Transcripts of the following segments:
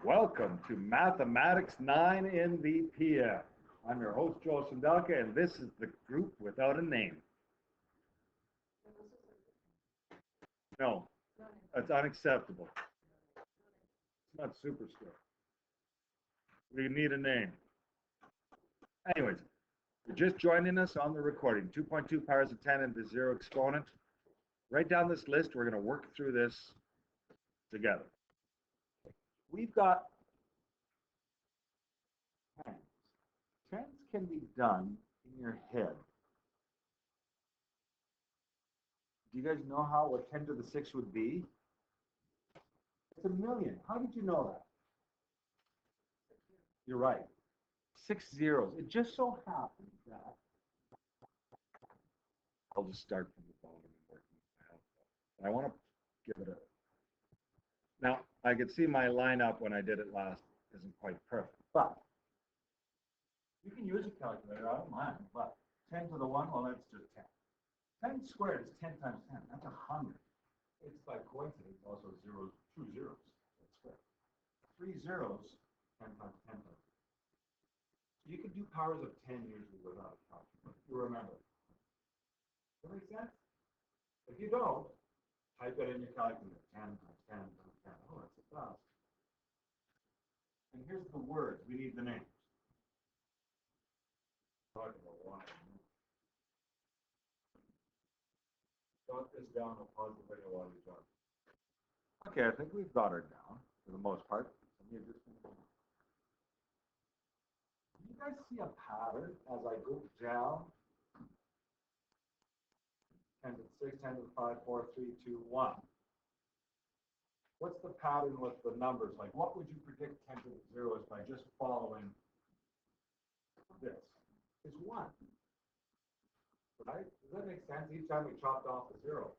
Welcome to Mathematics 9 in the PM. I'm your host, Joe Sandelka, and this is the group without a name. No, that's unacceptable. It's not Superstore. We need a name. Anyways, you're just joining us on the recording. 2.2 powers of 10 into 0 exponent. Write down this list. We're going to work through this together. We've got tens. Tens can be done in your head. Do you guys know what 10 to the 6 would be? It's a million. How did you know that? You're right. 6 zeros. It just so happens that I'll just start from the bottom and work my way up. And I want to give it a. Now, I could see my lineup when I did it last isn't quite perfect, but you can use a calculator. I don't mind, but 10 to the 1, well, that's just 10. 10 squared is 10 times 10. That's 100. It's by coincidence also two zeros. That's squared. 3 zeros, 10 times 10 times. So you can do powers of 10 usually without a calculator. You remember. Does that make sense? If you don't, type it in your calculator. 10 times 10 times 10. Oh, that's 1,000. And here's the words. We need the names. Talking about why. Jot this down. I'll pause the video while you talk. Okay, I think we've got her down for the most part. Can you guys see a pattern as I go down? 10 to the 6, 10 to the 5, 4, 3, 2, 1. What's the pattern with the numbers? Like, what would you predict 10 to the 0 is by just following this? It's 1. Right? Does that make sense? Each time we chopped off the 0.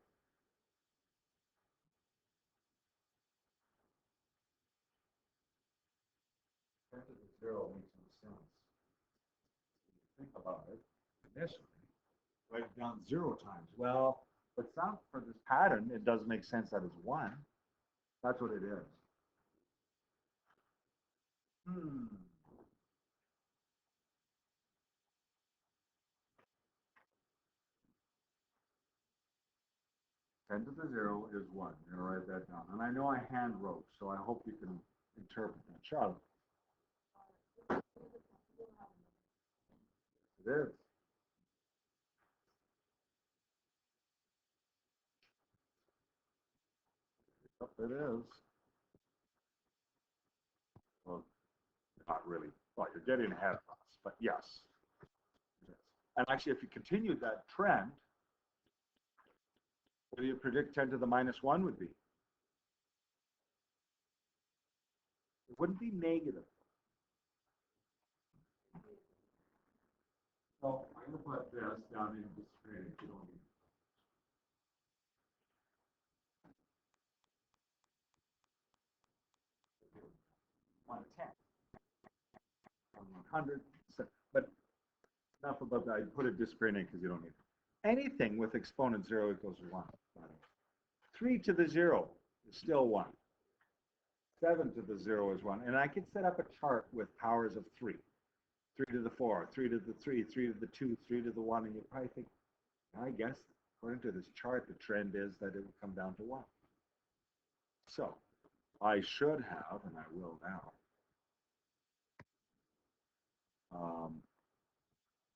To the 0 makes no sense. Think about it. Initially, write it down 0 times. Well, but some for this pattern, it does make sense that it's 1. That's what it is. 10 to the 0 is 1. I'm going to write that down. And I know I hand wrote, so I hope you can interpret that. Charlotte. It is. Yep, it is. Well, not really. Well, you're getting ahead of us, but yes. It is. And actually, if you continued that trend, what do you predict 10 to the minus 1 would be? It wouldn't be negative. So I'm going to put this down in the screen if you don't need it. 110. 100. But enough about that. I put a discrete in because you don't need it. Anything with exponent 0 equals 1. 3 to the 0 is still 1. 7 to the 0 is 1. And I could set up a chart with powers of 3. 3 to the 4, 3 to the 3, 3 to the 2, 3 to the 1. And you probably think, I guess, according to this chart, the trend is that it will come down to 1. So I should have, and I will now,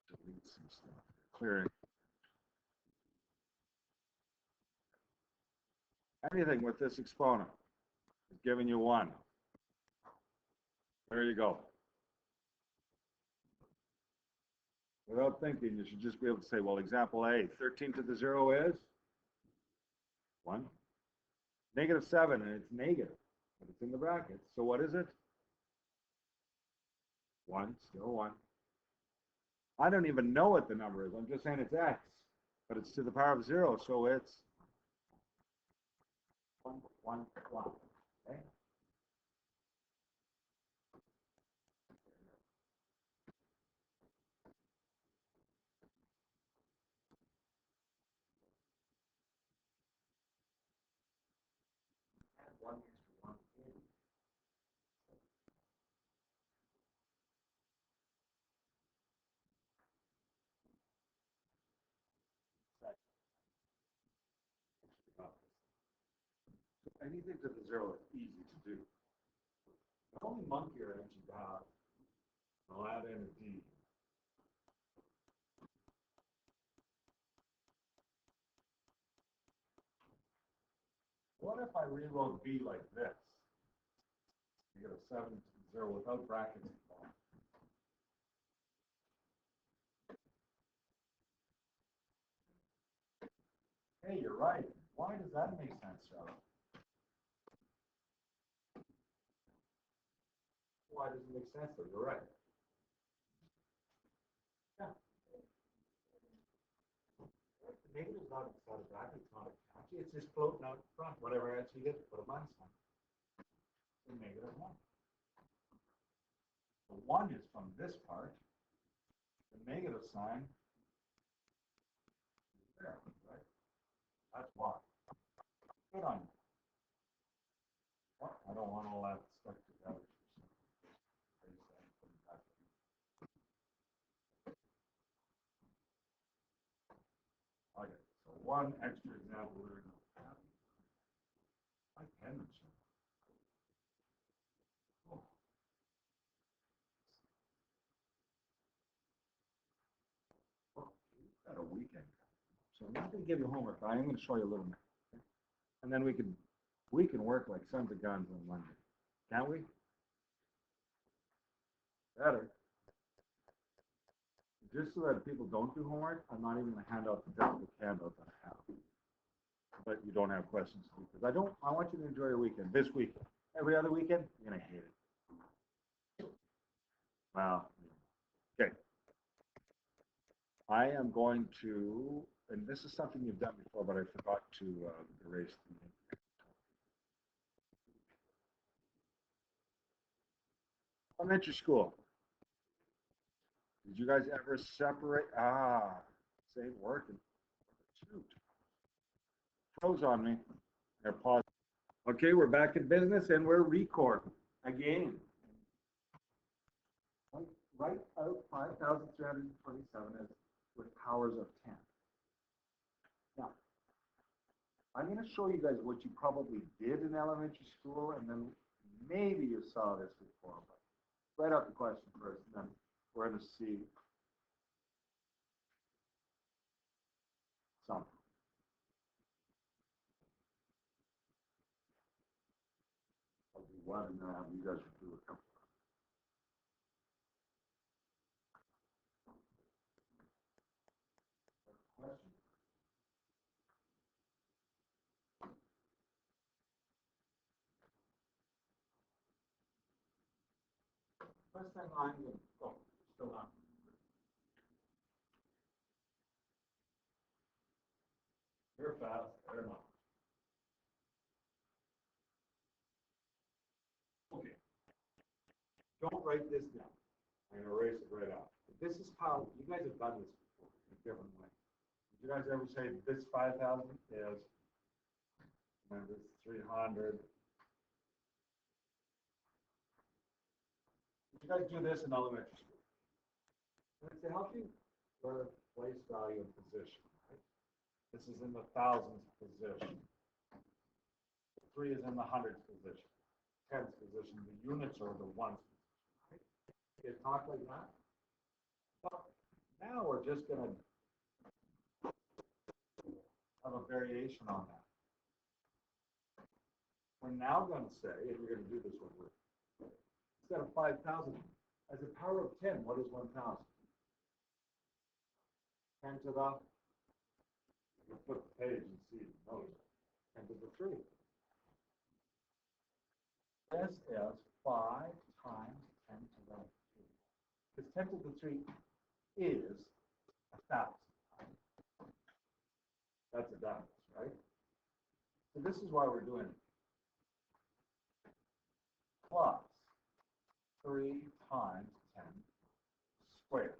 delete some stuff. Clearing. Anything with this exponent is giving you 1. There you go. Without thinking, you should just be able to say, well, example A, 13 to the 0 is 1. Negative 7, and it's negative, but it's in the brackets. So what is it? 1, still 1. I don't even know what the number is. I'm just saying it's x, but it's to the power of 0, so it's 1, 1, 1. Okay? Add 1 next to 1. anything to the zero is easy to do. The only monkey wrench you got, I'll add in a D. What if I rewrote B like this? You get a 7 to the 0 without brackets involved. Hey, you're right. Why does that make sense, Charlotte? Why does it make sense, though? You're right. Yeah. The negative is not inside of bracket. It's not a catchy. It's just floating out front. Whatever answer you get, put a minus sign. The negative 1. The 1 is from this part. The negative sign is there, right? That's why. Good on you. Well, I don't want all that stuck together. Okay, so one extra example we're going to have. My penmanship. Oh. Well, you've got a weekend. So I'm not going to give you homework, but I'm going to show you a little bit. And then we can work like sons of guns on Monday. Can't we? Better. Just so that people don't do homework, I'm not even going to hand out the textbook handout that I have. But you don't have questions because I want you to enjoy your weekend. This weekend. Every other weekend, you're going to hate it. Wow. Okay. I am going to, and this is something you've done before, but I forgot to erase the name. Elementary school. Did you guys ever separate? This ain't working. Shoot. Froze on me. Here, pause. Okay, we're back in business and we're recording again. Write out 5,327 as with powers of 10. Now, I'm going to show you guys what you probably did in elementary school, and then maybe you saw this before, but write out the question first, and then we're going to see something. I'll do one, and then you guys will do a couple. Question. First thing I'm going to, oh, still on. You're fast, they're not. Okay. Don't write this down. I'm going to erase it right out. This is how, you guys have done this before in a different way. Did you guys ever say this 5,000 is, and this 300? Did you guys do this in elementary school? And to help you learn place, value, and position, right? This is in the thousands position. 3 is in the hundreds position. Tens position. The units are the ones position, right? You talk like that? Well, now we're just going to have a variation on that. We're now going to say, and you're going to do this one with, instead of 5,000, as a power of 10, what is 1,000? 10 to the, you flip the page and see the notice. 10 to the 3. This is 5 times 10 to the 3. Because 10 to the 3 is 1,000. That's a balance, right? So this is why we're doing it. Plus 3 times 10 squared.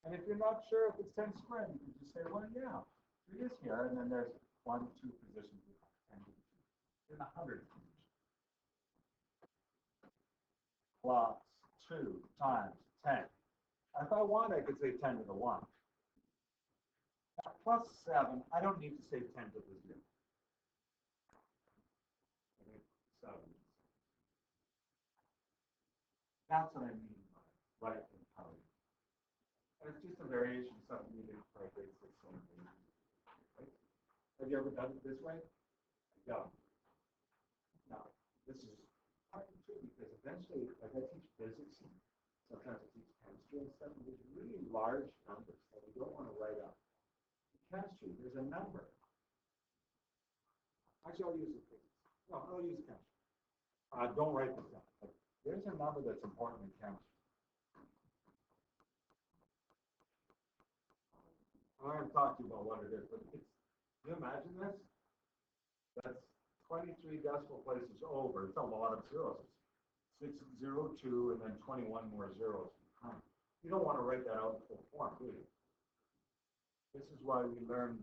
And if you're not sure if it's 10 squared, you can just say, well, yeah, 3 is here, and then there's 1, 2 positions in the hundreds position. Plus 2 times 10. If I want, I could say 10 to the 1. Now, plus 7, I don't need to say 10 to the 0. That's what I mean by right and power. And it's just a variation of something you did for grade 6 or something. Right? Have you ever done it this way? Yeah. Now, this is partly true because eventually, like I teach physics and sometimes I teach chemistry and stuff, and there's really large numbers that we don't want to write up. In chemistry, there's a number. Actually, I'll use the physics. No, I'll use chemistry. Don't write this down. But there's a number that's important in chemistry. I'm not going to talk to you about what it is, but it's, can you imagine this? That's 23 decimal places over. It's a lot of zeros. It's 602 and then 21 more zeros. You don't want to write that out in full form, do you? This is why we learn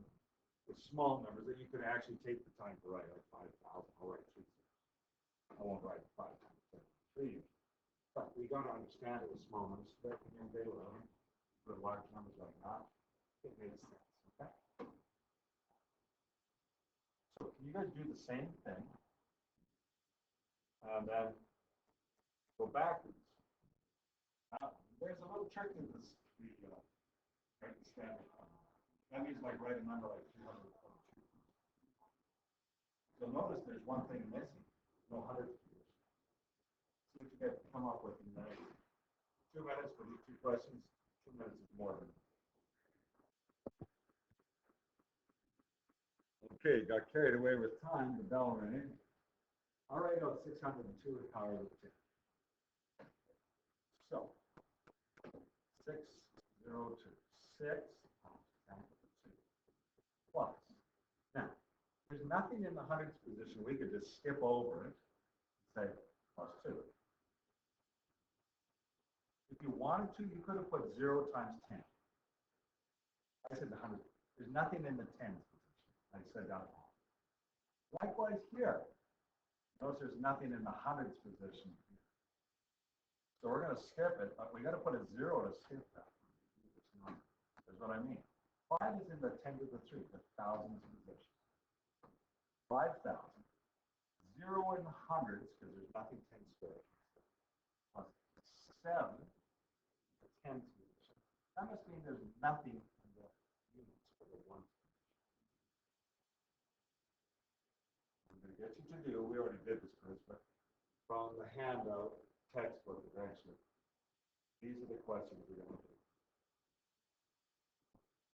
the small numbers that you could actually take the time to write, like 5,000. I'll write 3 zeros. I won't write 5 times 3. But we got to understand it with small numbers. So that when you're in for large numbers like that, it makes sense. Okay. So can you guys do the same thing? And then go backwards. There's a little trick in this. Right, standard. That means like write a number like 242. You'll notice there's one thing missing. No hundreds position. See what you guys come up with in the next 2 minutes for these 2 questions. 2 minutes is more than. Okay, got carried away with time. The bell rang. All right, out 602 to the power of 10. So 602. 6 times 10 to the 2 plus. Now, there's nothing in the hundreds position. We could just skip over it and say plus 2. If you wanted to, you could have put 0 times 10. I said the hundred. There's nothing in the tens position. I said that wrong. Likewise here. Notice there's nothing in the hundreds position here. So we're going to skip it, but we got to put a 0 to skip that. That's what I mean. 5 is in the 10 to the 3, the thousands position. 5,000. 0 in the hundreds, because there's nothing 10 squared. Plus 7, the tens position. That must mean there's nothing in the units for the ones position. I'm going to get you to do, we already did this, Chris, but from the handout textbook eventually, these are the questions we're going to do.